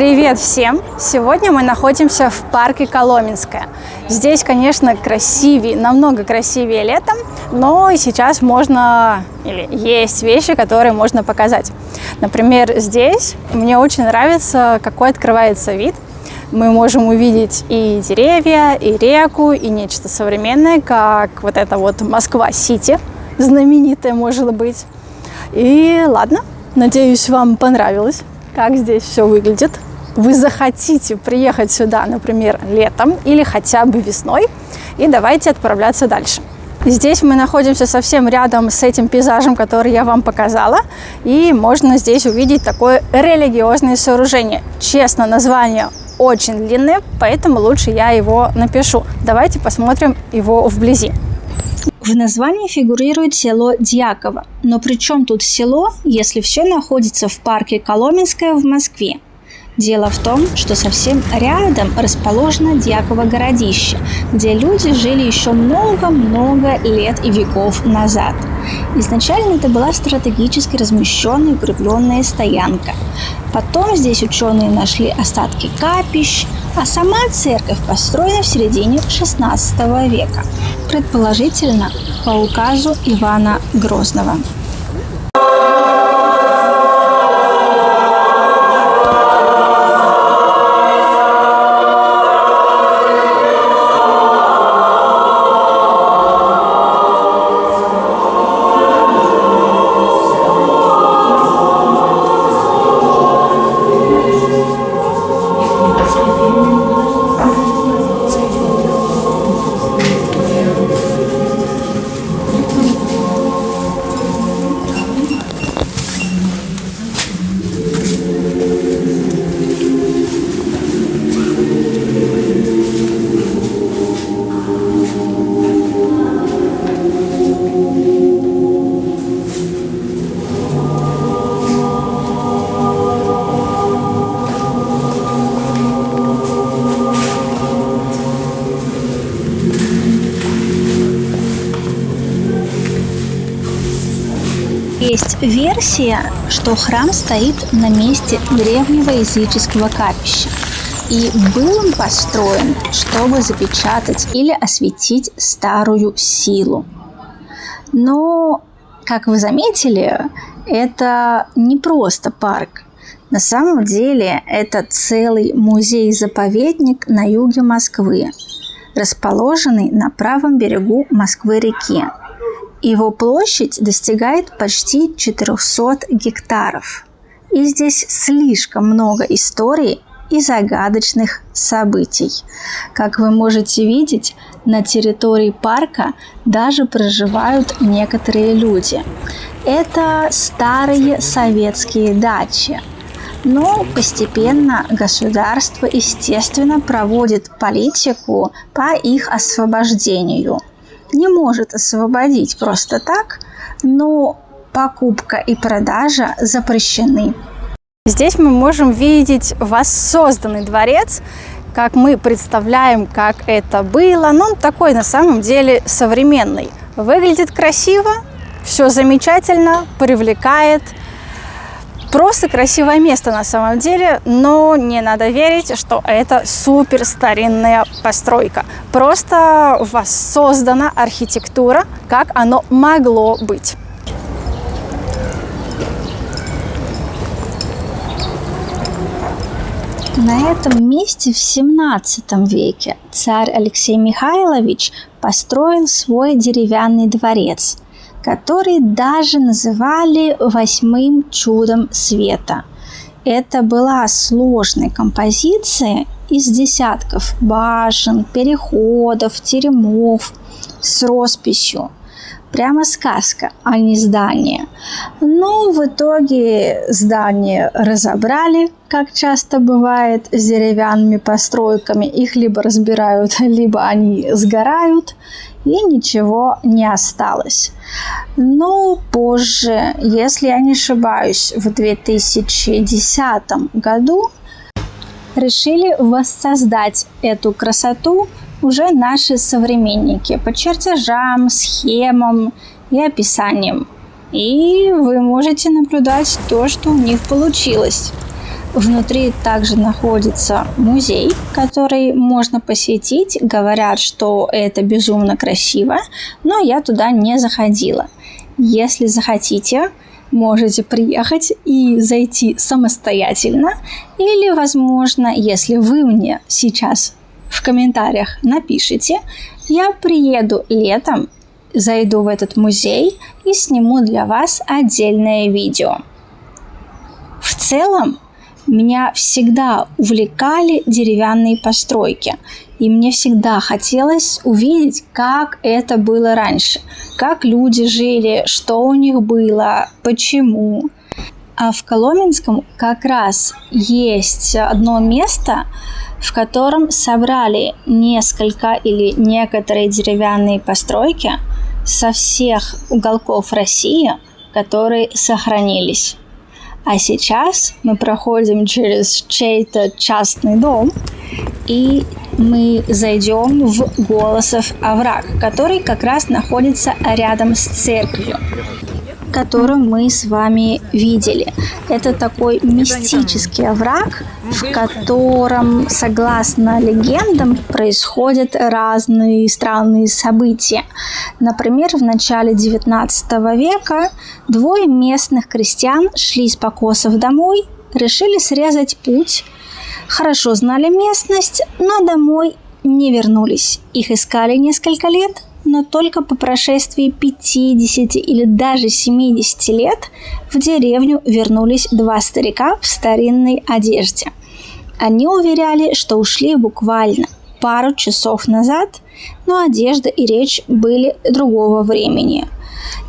Привет всем! Сегодня мы находимся в парке Коломенское. Здесь, конечно, красивее, намного красивее летом, но и сейчас можно, или есть вещи, которые можно показать. Например, здесь мне очень нравится, какой открывается вид. Мы можем увидеть и деревья, и реку, и нечто современное, как вот это вот Москва-Сити, знаменитая, может быть. И ладно, надеюсь, вам понравилось, как здесь все выглядит. Вы захотите приехать сюда, например, летом или хотя бы весной, и давайте отправляться дальше. Здесь мы находимся совсем рядом с этим пейзажем, который я вам показала, и можно здесь увидеть такое религиозное сооружение. Честно, название очень длинное, поэтому лучше я его напишу. Давайте посмотрим его вблизи. В названии фигурирует село Дьяково. Но при чем тут село, если все находится в парке Коломенское в Москве? Дело в том, что совсем рядом расположено Дьяково городище, где люди жили еще много-много лет и веков назад. Изначально это была стратегически размещенная укрепленная стоянка. Потом здесь ученые нашли остатки капищ, а сама церковь построена в середине XVI века, предположительно по указу Ивана Грозного. Есть версия, что храм стоит на месте древнего языческого капища, и был он построен, чтобы запечатать или осветить старую силу. Но, как вы заметили, это не просто парк. На самом деле это целый музей-заповедник на юге Москвы, расположенный на правом берегу Москвы-реки. Его площадь достигает почти 400 гектаров. И здесь слишком много историй и загадочных событий. Как вы можете видеть, на территории парка даже проживают некоторые люди. Это старые советские дачи. Но постепенно государство, естественно, проводит политику по их освобождению. Не может освободить просто так, но покупка и продажа запрещены. Здесь мы можем видеть воссозданный дворец, как мы представляем, как это было, но он такой на самом деле современный. Выглядит красиво, все замечательно, привлекает. Просто красивое место на самом деле, но не надо верить, что это супер старинная постройка. Просто воссоздана архитектура, как оно могло быть. На этом месте в XVII веке царь Алексей Михайлович построил свой деревянный дворец, который даже называли «Восьмым чудом света». Это была сложная композиция из десятков башен, переходов, теремов с росписью. Прямо сказка, а не здание. Но в итоге здание разобрали, как часто бывает с деревянными постройками. Их либо разбирают, либо они сгорают, и ничего не осталось. Но позже, если я не ошибаюсь, в 2010 году решили воссоздать эту красоту уже наши современники по чертежам, схемам и описаниям. И вы можете наблюдать то, что у них получилось. Внутри также находится музей, который можно посетить. Говорят, что это безумно красиво, но я туда не заходила. Если захотите, можете приехать и зайти самостоятельно. Или, возможно, если вы мне сейчас в комментариях напишите, я приеду летом, зайду в этот музей и сниму для вас отдельное видео. В целом, меня всегда увлекали деревянные постройки, и мне всегда хотелось увидеть, как это было раньше, как люди жили, что у них было, почему. А в Коломенском как раз есть одно место, в котором собрали несколько или некоторые деревянные постройки со всех уголков России, которые сохранились. А сейчас мы проходим через чей-то частный дом, и мы зайдем в Голосов овраг, который как раз находится рядом с церковью, которую мы с вами видели. Это такой мистический овраг, в котором, согласно легендам, происходят разные странные события. Например, в начале XIX века двое местных крестьян шли с покосов домой, решили срезать путь, хорошо знали местность, но домой не вернулись. Их искали несколько лет, но только по прошествии 50 или даже 70 лет в деревню вернулись два старика в старинной одежде. Они уверяли, что ушли буквально пару часов назад, но одежда и речь были другого времени.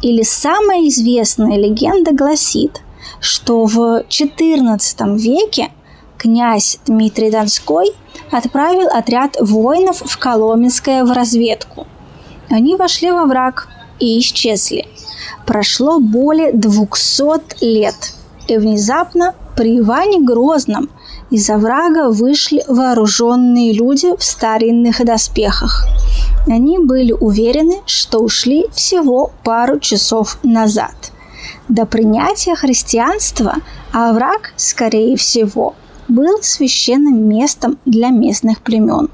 Или самая известная легенда гласит, что в XIV веке князь Дмитрий Донской отправил отряд воинов в Коломенское в разведку. Они вошли во враг и исчезли. Прошло более 200 лет, и внезапно при Иване Грозном из оврага вышли вооруженные люди в старинных доспехах. Они были уверены, что ушли всего пару часов назад. До принятия христианства овраг, скорее всего, был священным местом для местных племен.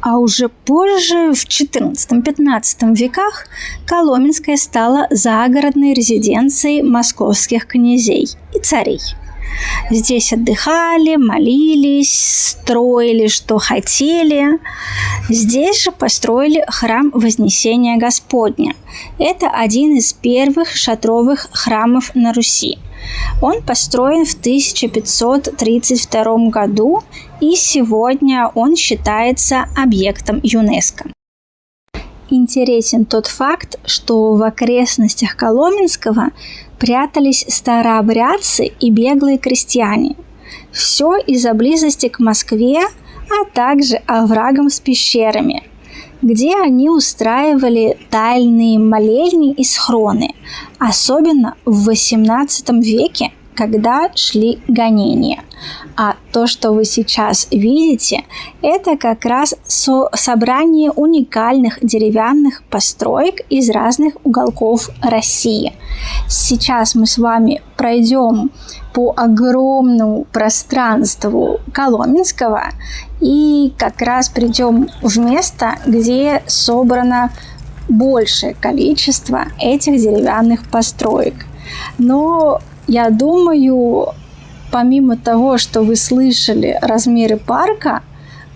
А уже позже, в XIV-XV веках, Коломенское стало загородной резиденцией московских князей и царей. Здесь отдыхали, молились, строили, что хотели. Здесь же построили храм Вознесения Господня. Это один из первых шатровых храмов на Руси. Он построен в 1532 году, и сегодня он считается объектом ЮНЕСКО. Интересен тот факт, что в окрестностях Коломенского прятались старообрядцы и беглые крестьяне. Все из-за близости к Москве, а также оврагам с пещерами, где они устраивали тайные молельни и схроны, особенно в XVIII веке, когда шли гонения. А то, что вы сейчас видите, это как раз собрание уникальных деревянных построек из разных уголков России. Сейчас мы с вами пройдем по огромному пространству Коломенского и как раз придем в место, где собрано большее количество этих деревянных построек. Но я думаю, помимо того, что вы слышали размеры парка,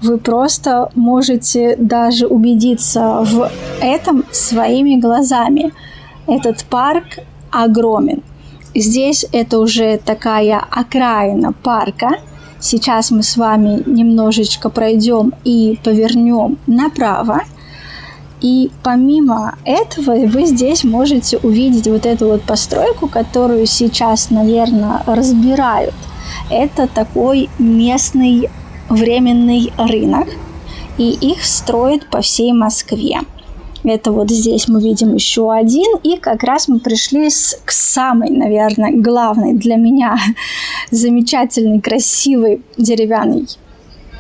вы просто можете даже убедиться в этом своими глазами. Этот парк огромен. Здесь это уже такая окраина парка. Сейчас мы с вами немножечко пройдем и повернем направо. И помимо этого вы здесь можете увидеть вот эту вот постройку, которую сейчас, наверное, разбирают. Это такой местный временный рынок, и их строят по всей Москве. Это вот здесь мы видим еще один, и как раз мы пришли к самой, наверное, главной для меня замечательной, красивой деревянной,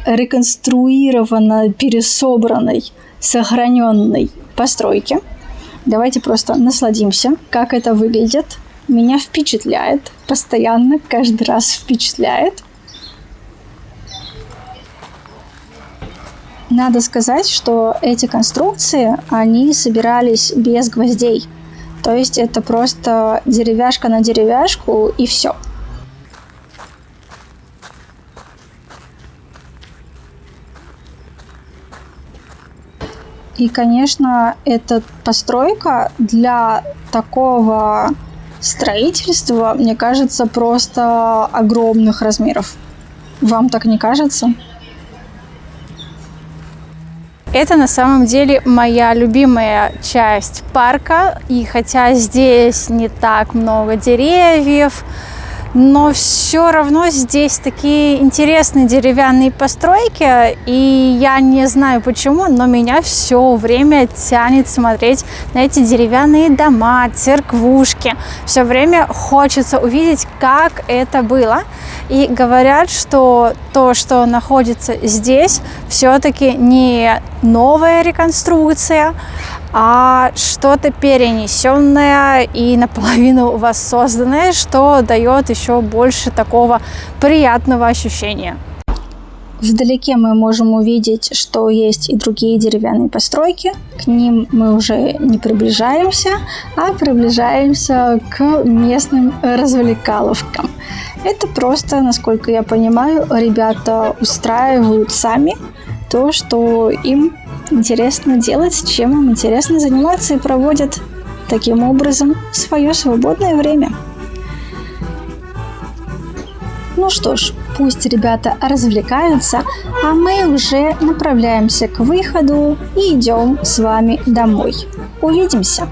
реконструированной, пересобранной, сохраненной постройке. Давайте просто насладимся, как это выглядит. Меня впечатляет, постоянно, каждый раз впечатляет. Надо сказать, что эти конструкции, они собирались без гвоздей. То есть это просто деревяшка на деревяшку и все. И, конечно, эта постройка для такого строительства, мне кажется, просто огромных размеров. Вам так не кажется? Это на самом деле моя любимая часть парка. И хотя здесь не так много деревьев, но все равно здесь такие интересные деревянные постройки, и я не знаю почему, но меня все время тянет смотреть на эти деревянные дома, церквушки. Все время хочется увидеть, как это было. И говорят, что то, что находится здесь, все-таки не новая реконструкция, а что-то перенесенное и наполовину воссозданное, что дает еще больше такого приятного ощущения. Вдалеке мы можем увидеть, что есть и другие деревянные постройки. К ним мы уже не приближаемся, а приближаемся к местным развлекаловкам. Это просто, насколько я понимаю, ребята устраивают сами то, что им интересно делать, чем им интересно заниматься, и проводят таким образом свое свободное время. Ну что ж, пусть ребята развлекаются, а мы уже направляемся к выходу и идем с вами домой. Увидимся!